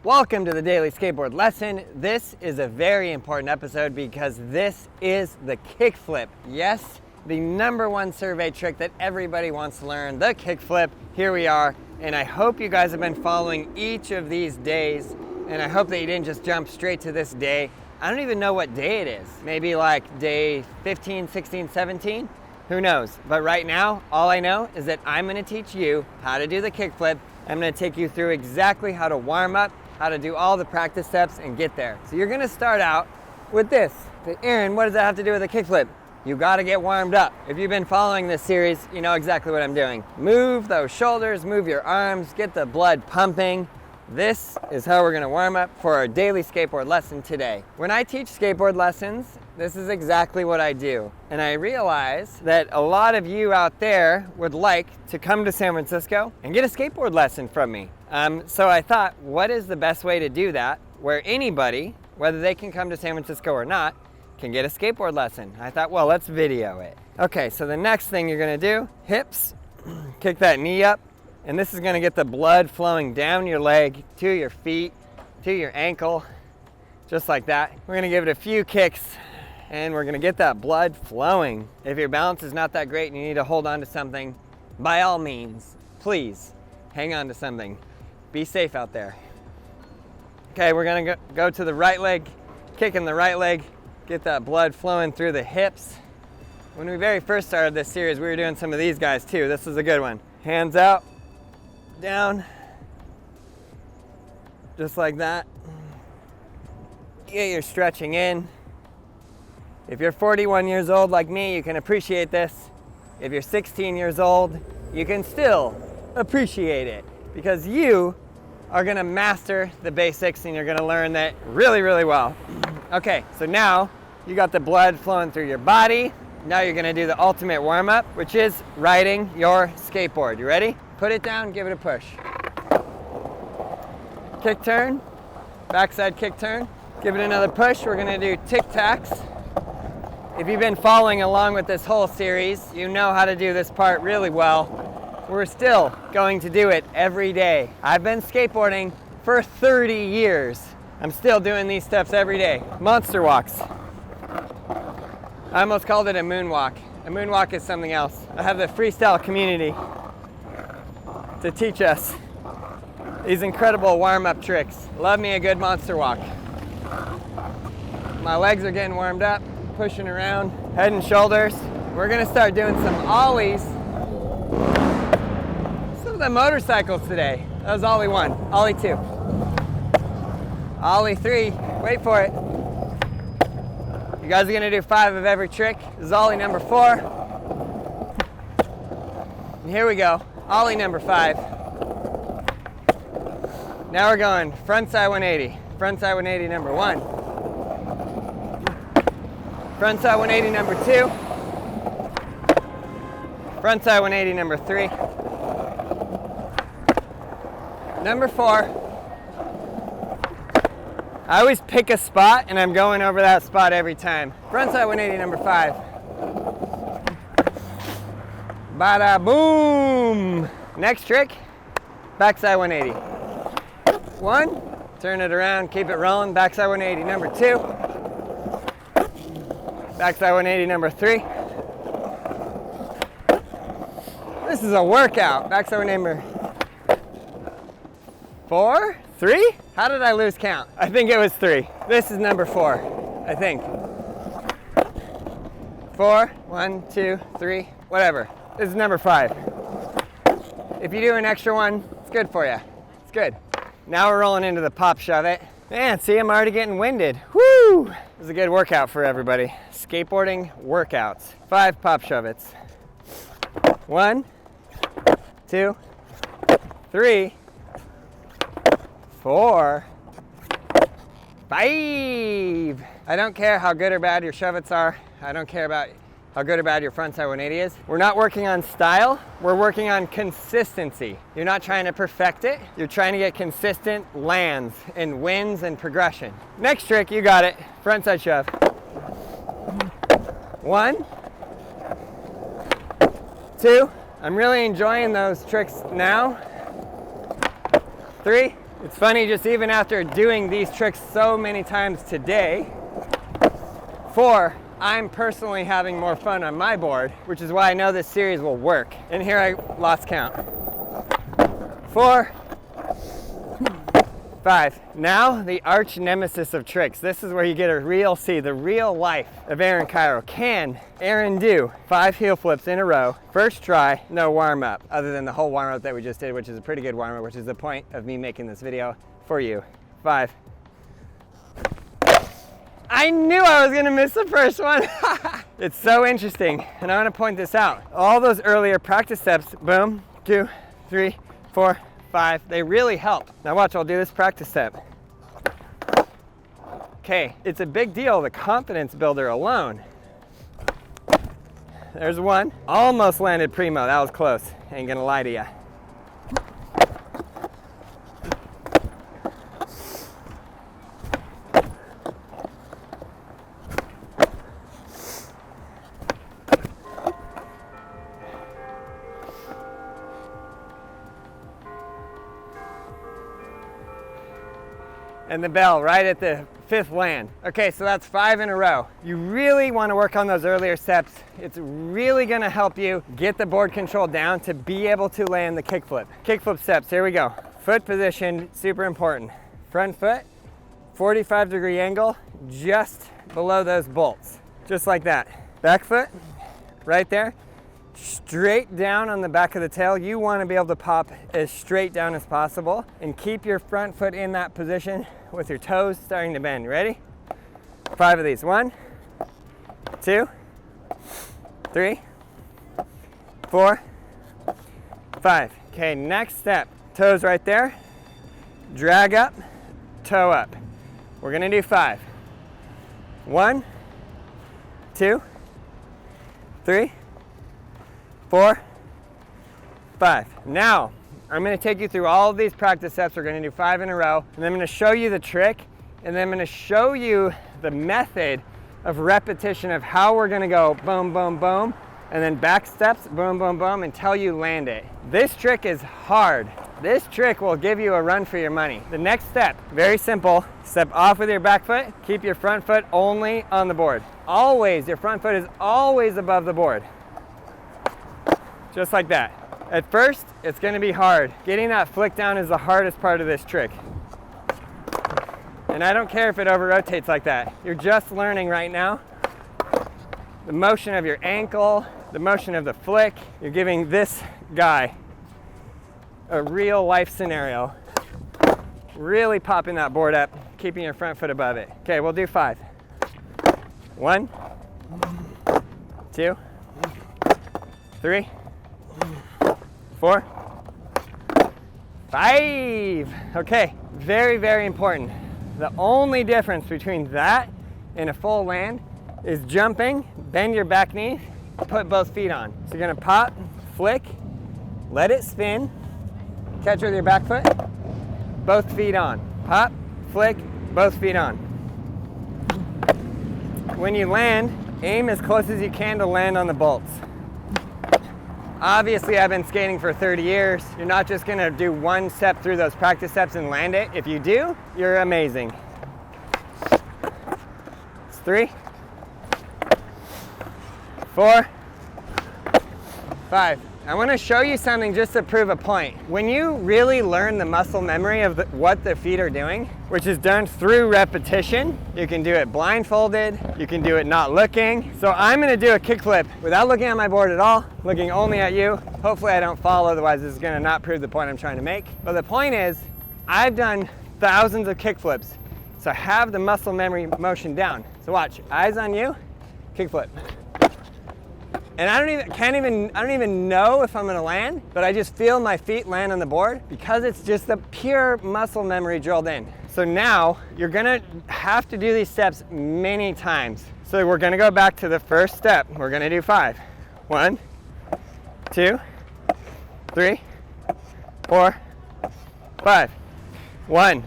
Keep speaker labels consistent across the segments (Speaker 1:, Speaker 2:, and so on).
Speaker 1: Welcome to the Daily Skateboard Lesson. This is a very important episode because this is the kickflip. Yes, the #1 survey trick that everybody wants to learn, the kickflip. Here we are, and I hope you guys have been following each of these days, and I hope that you didn't just jump straight to this day. I don't even know what day it is. Maybe like day 15, 16, 17? Who knows? But right now, all I know is that I'm gonna teach you how to do the kickflip. I'm gonna take you through exactly how to warm up, how to do all the practice steps and get there. So you're gonna start out with this. Aaron, what does that have to do with a kickflip? You gotta get warmed up. If you've been following this series, you know exactly what I'm doing. Move those shoulders, move your arms, get the blood pumping. This is how we're gonna warm up for our daily skateboard lesson today. When I teach skateboard lessons, this is exactly what I do. And I realize that a lot of you out there would like to come to San Francisco and get a skateboard lesson from me. So I thought, what is the best way to do that where anybody, whether they can come to San Francisco or not, can get a skateboard lesson? I thought, well, let's video it. Okay, so the next thing you're gonna do, hips, kick that knee up, and this is gonna get the blood flowing down your leg, to your feet, to your ankle, just like that. We're gonna give it a few kicks, and we're gonna get that blood flowing. If your balance is not that great and you need to hold on to something, by all means, please hang on to something. Be safe out there. Okay, we're gonna go to the right leg, kicking the right leg, get that blood flowing through the hips. When we very first started this series, we were doing some of these guys too. This is a good one. Hands out, down, just like that. Get your stretching in. If you're 41 years old like me, you can appreciate this. If you're 16 years old, you can still appreciate it because you are gonna master the basics and you're gonna learn that really, really well. Okay, so now you got the blood flowing through your body. Now you're gonna do the ultimate warm-up, which is riding your skateboard. You ready? Put it down, give it a push. Kick turn, backside kick turn. Give it another push. We're gonna do tic-tacs. If you've been following along with this whole series, you know how to do this part really well. We're still going to do it every day. I've been skateboarding for 30 years. I'm still doing these steps every day. Monster walks. I almost called it a moonwalk. A moonwalk is something else. I have the freestyle community to teach us these incredible warm-up tricks. Love me a good monster walk. My legs are getting warmed up, pushing around, head and shoulders. We're gonna start doing some ollies. Some of the motorcycles today. That was ollie 1, ollie 2. Ollie 3, wait for it. You guys are gonna do 5 of every trick. This is ollie number 4. And here we go, ollie number 5. Now we're going frontside 180. Frontside 180 number 1. Frontside 180 number 2. Frontside 180 number 3. Number 4. I always pick a spot and I'm going over that spot every time. Frontside 180 number 5. Bada boom! Next trick, backside 180. 1, turn it around, keep it rolling. Backside 180 number 2. Backside 180 number 3. This is a workout. Backside 180 number 4, 3? How did I lose count? I think it was 3. This is number 4, I think. 4, 1, 2, 3, whatever. This is number 5. If you do an extra one, it's good for you. It's good. Now we're rolling into the pop shove it. Man, see, I'm already getting winded. Woo! This is a good workout for everybody. Skateboarding workouts. 5 pop shove it's. 1, 2, 3, 4, 5. I don't care how good or bad your shove-its are. I don't care about how good or bad your frontside 180 is. We're not working on style, we're working on consistency. You're not trying to perfect it, you're trying to get consistent lands and wins and progression. Next trick, you got it, frontside shove. 1, 2, I'm really enjoying those tricks now. 3, It's funny, just even after doing these tricks so many times today, 4, I'm personally having more fun on my board, which is why I know this series will work. And here I lost count. 4, 5. Now, the arch nemesis of tricks. This is where you get a see the real life of Aaron Cairo. Can Aaron do 5 heel flips in a row, first try, no warm up, other than the whole warm up that we just did, which is a pretty good warm up, which is the point of me making this video for you. 5. I knew I was gonna miss the first one. It's so interesting, and I wanna point this out. All those earlier practice steps, boom, 2, 3, 4, 5, they really help. Now watch, I'll do this practice step. Okay, it's a big deal, the confidence builder alone. There's 1, almost landed primo, that was close, ain't gonna lie to ya. And the bell right at the 5th land. Okay, so that's 5 in a row. You really want to work on those earlier steps. It's really going to help you get the board control down to be able to land the kickflip. Kickflip steps, here we go. Foot position, super important. Front foot, 45-degree angle, just below those bolts. Just like that. Back foot, right there. Straight down on the back of the tail. You want to be able to pop as straight down as possible and keep your front foot in that position with your toes starting to bend. Ready? 5 of these. 1, 2, 3, 4, 5. Okay, next step. Toes right there. Drag up, toe up. We're gonna do 5. 1, 2, 3, 4, 5. Now, I'm going to take you through all of these practice steps. We're going to do 5 in a row, and I'm going to show you the trick, and then I'm going to show you the method of repetition of how we're going to go boom, boom, boom, and then back steps, boom, boom, boom, until you land it. This trick is hard. This trick will give you a run for your money. The next step, very simple. Step off with your back foot. Keep your front foot only on the board. Always, your front foot is always above the board. Just like that. At first, it's going to be hard. Getting that flick down is the hardest part of this trick. And I don't care if it over-rotates like that. You're just learning right now the motion of your ankle, the motion of the flick. You're giving this guy a real life scenario. Really popping that board up, keeping your front foot above it. Okay, we'll do 5. 1, 2, 3, 4, 5. Okay, very, very important. The only difference between that and a full land is jumping, bend your back knee, put both feet on. So you're gonna pop, flick, let it spin, catch with your back foot, both feet on. Pop, flick, both feet on. When you land, aim as close as you can to land on the bolts. Obviously, I've been skating for 30 years. You're not just gonna do one step through those practice steps and land it. If you do, you're amazing. It's 3, 4, 5. I want to show you something just to prove a point. When you really learn the muscle memory of what the feet are doing, which is done through repetition, you can do it blindfolded, you can do it not looking. So I'm going to do a kickflip without looking at my board at all, looking only at you. Hopefully I don't fall, otherwise this is going to not prove the point I'm trying to make. But the point is, I've done thousands of kickflips, so I have the muscle memory motion down. So watch, eyes on you, kickflip. And I don't even know if I'm gonna land, but I just feel my feet land on the board because it's just the pure muscle memory drilled in. So now you're gonna have to do these steps many times. So we're gonna go back to the first step. We're gonna do 5. 1, 2, 3, 4, 5. 1,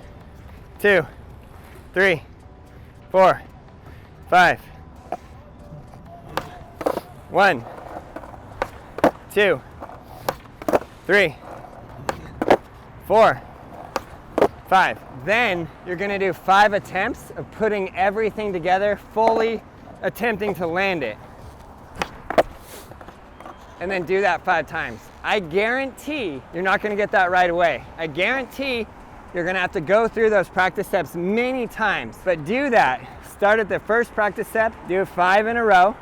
Speaker 1: 2, 3, 4, 5. 1, 2, 3, 4, 5. Then you're gonna do 5 attempts of putting everything together, fully attempting to land it. And then do that 5 times. I guarantee you're not gonna get that right away. I guarantee you're gonna have to go through those practice steps many times, but do that. Start at the first practice step, do 5 in a row,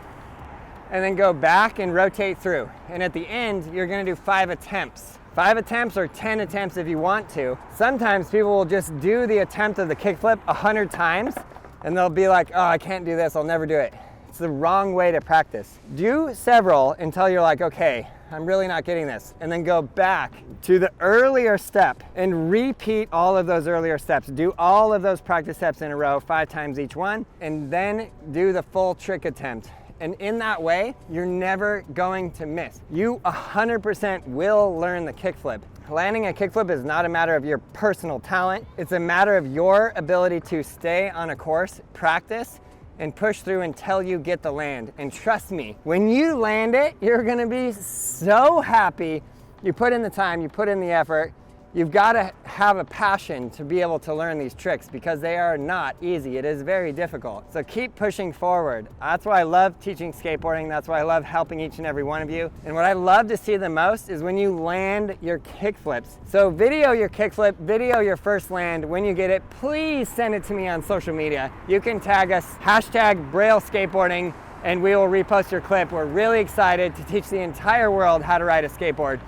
Speaker 1: and then go back and rotate through. And at the end, you're gonna do 5 attempts. 5 attempts or 10 attempts if you want to. Sometimes people will just do the attempt of the kickflip 100 times, and they'll be like, oh, I can't do this, I'll never do it. It's the wrong way to practice. Do several until you're like, okay, I'm really not getting this. And then go back to the earlier step and repeat all of those earlier steps. Do all of those practice steps in a row, 5 times each one, and then do the full trick attempt. And in that way, you're never going to miss. You 100% will learn the kickflip. Landing a kickflip is not a matter of your personal talent. It's a matter of your ability to stay on a course, practice, and push through until you get the land. And trust me, when you land it, you're gonna be so happy. You put in the time, you put in the effort. You've gotta have a passion to be able to learn these tricks because they are not easy. It is very difficult. So keep pushing forward. That's why I love teaching skateboarding. That's why I love helping each and every one of you. And what I love to see the most is when you land your kickflips. So video your kickflip, video your first land. When you get it, please send it to me on social media. You can tag us, #Braille Skateboarding, and we will repost your clip. We're really excited to teach the entire world how to ride a skateboard.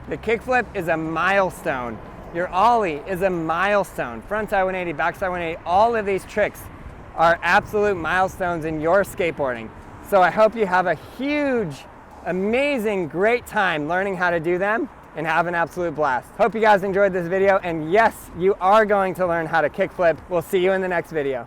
Speaker 1: The kickflip is a milestone. Your ollie is a milestone. Frontside 180, backside 180, all of these tricks are absolute milestones in your skateboarding. So I hope you have a huge, amazing, great time learning how to do them and have an absolute blast. Hope you guys enjoyed this video, and yes, you are going to learn how to kickflip. We'll see you in the next video.